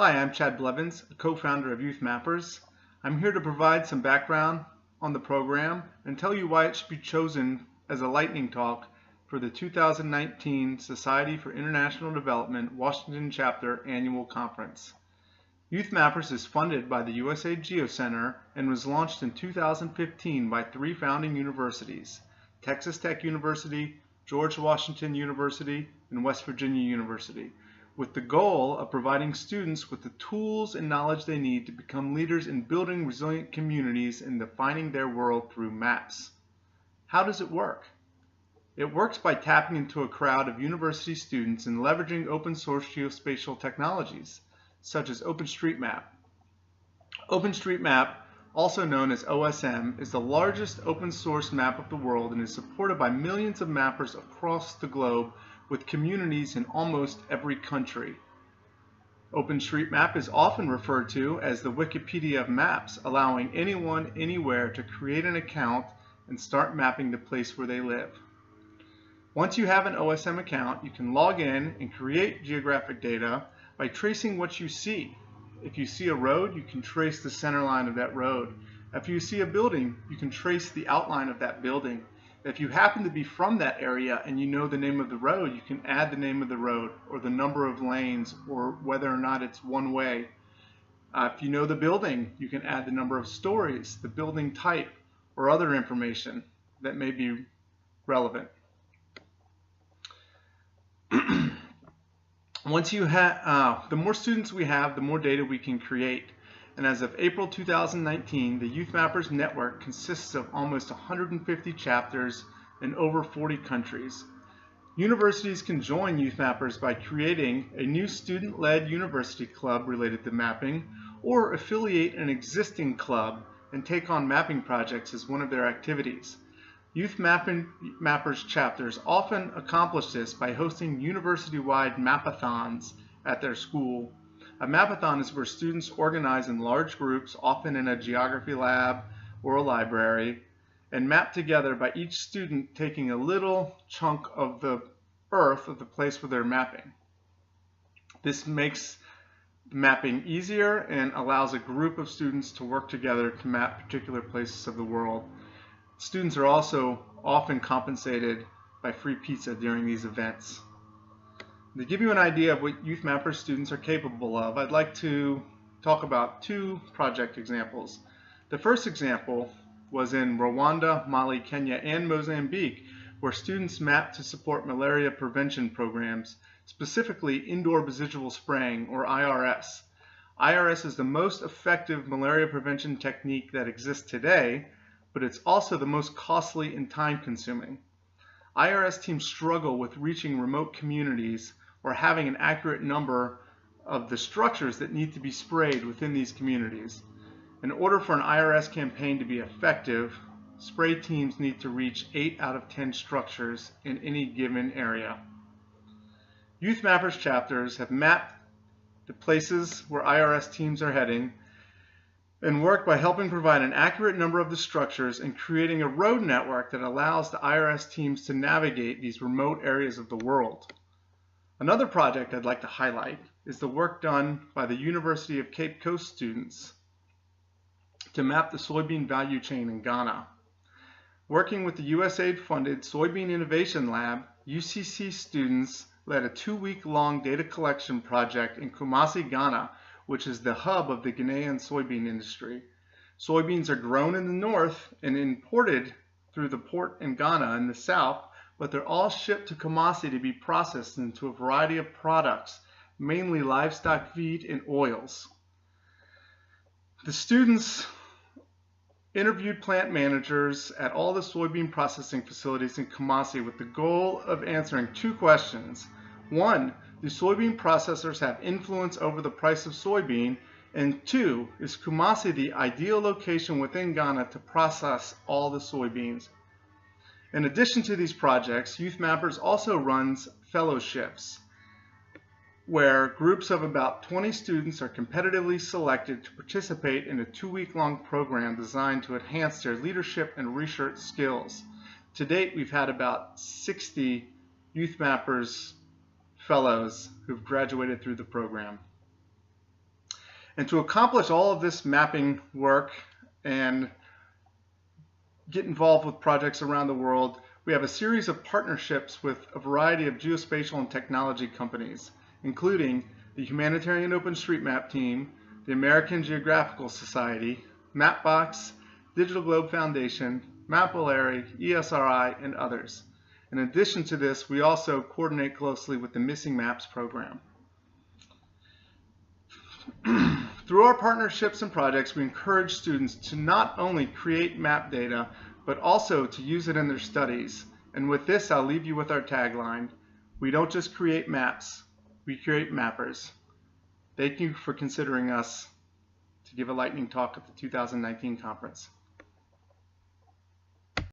Hi, I'm Chad Blevins, a co-founder of YouthMappers. I'm here to provide some background on the program and tell you why it should be chosen as a lightning talk for the 2019 Society for International Development Washington Chapter Annual Conference. YouthMappers is funded by the USAID Geo Center and was launched in 2015 by three founding universities, Texas Tech University, George Washington University, and West Virginia University, with the goal of providing students with the tools and knowledge they need to become leaders in building resilient communities and defining their world through maps. How does it work? It works by tapping into a crowd of university students and leveraging open source geospatial technologies, such as OpenStreetMap. OpenStreetMap, also known as OSM, is the largest open source map of the world and is supported by millions of mappers across the globe with communities in almost every country. OpenStreetMap is often referred to as the Wikipedia of maps, allowing anyone anywhere to create an account and start mapping the place where they live. Once you have an OSM account, you can log in and create geographic data by tracing what you see. If you see a road, you can trace the center line of that road. If you see a building, you can trace the outline of that building. If you happen to be from that area and you know the name of the road, you can add the name of the road or the number of lanes or whether or not it's one way. If you know the building, you can add the number of stories, the building type, or other information that may be relevant. The more students we have, the more data we can create. And as of April 2019, the YouthMappers network consists of almost 150 chapters in over 40 countries. Universities can join YouthMappers by creating a new student-led university club related to mapping, or affiliate an existing club and take on mapping projects as one of their activities. YouthMappers chapters often accomplish this by hosting university-wide mapathons at their school. A mapathon is where students organize in large groups, often in a geography lab or a library, and map together by each student taking a little chunk of the earth of the place where they're mapping. This makes mapping easier and allows a group of students to work together to map particular places of the world. Students are also often compensated by free pizza during these events. To give you an idea of what YouthMappers students are capable of, I'd like to talk about two project examples. The first example was in Rwanda, Mali, Kenya, and Mozambique, where students mapped to support malaria prevention programs, specifically indoor residual spraying, or IRS. IRS is the most effective malaria prevention technique that exists today, but it's also the most costly and time-consuming. IRS teams struggle with reaching remote communities or having an accurate number of the structures that need to be sprayed within these communities. In order for an IRS campaign to be effective, spray teams need to reach 8 out of 10 structures in any given area. YouthMappers chapters have mapped the places where IRS teams are heading and work by helping provide an accurate number of the structures and creating a road network that allows the IRS teams to navigate these remote areas of the world. Another project I'd like to highlight is the work done by the University of Cape Coast students to map the soybean value chain in Ghana. Working with the USAID-funded Soybean Innovation Lab, UCC students led a 2-week-long data collection project in Kumasi, Ghana, which is the hub of the Ghanaian soybean industry. Soybeans are grown in the north and imported through the port in Ghana in the south, but they're all shipped to Kumasi to be processed into a variety of products, mainly livestock feed and oils. The students interviewed plant managers at all the soybean processing facilities in Kumasi with the goal of answering two questions. One, do soybean processors have influence over the price of soybean? And two, is Kumasi the ideal location within Ghana to process all the soybeans? In addition to these projects, YouthMappers also runs fellowships, where groups of about 20 students are competitively selected to participate in a 2-week-long program designed to enhance their leadership and research skills. To date, we've had about 60 YouthMappers fellows who've graduated through the program. And to accomplish all of this mapping work and get involved with projects around the world, we have a series of partnerships with a variety of geospatial and technology companies, including the Humanitarian OpenStreetMap team, the American Geographical Society, Mapbox, Digital Globe Foundation, Mapillary, ESRI, and others. In addition to this, we also coordinate closely with the Missing Maps program. Through our partnerships and projects, we encourage students to not only create map data, but also to use it in their studies. And with this, I'll leave you with our tagline: we don't just create maps, we create mappers. Thank you for considering us to give a lightning talk at the 2019 conference.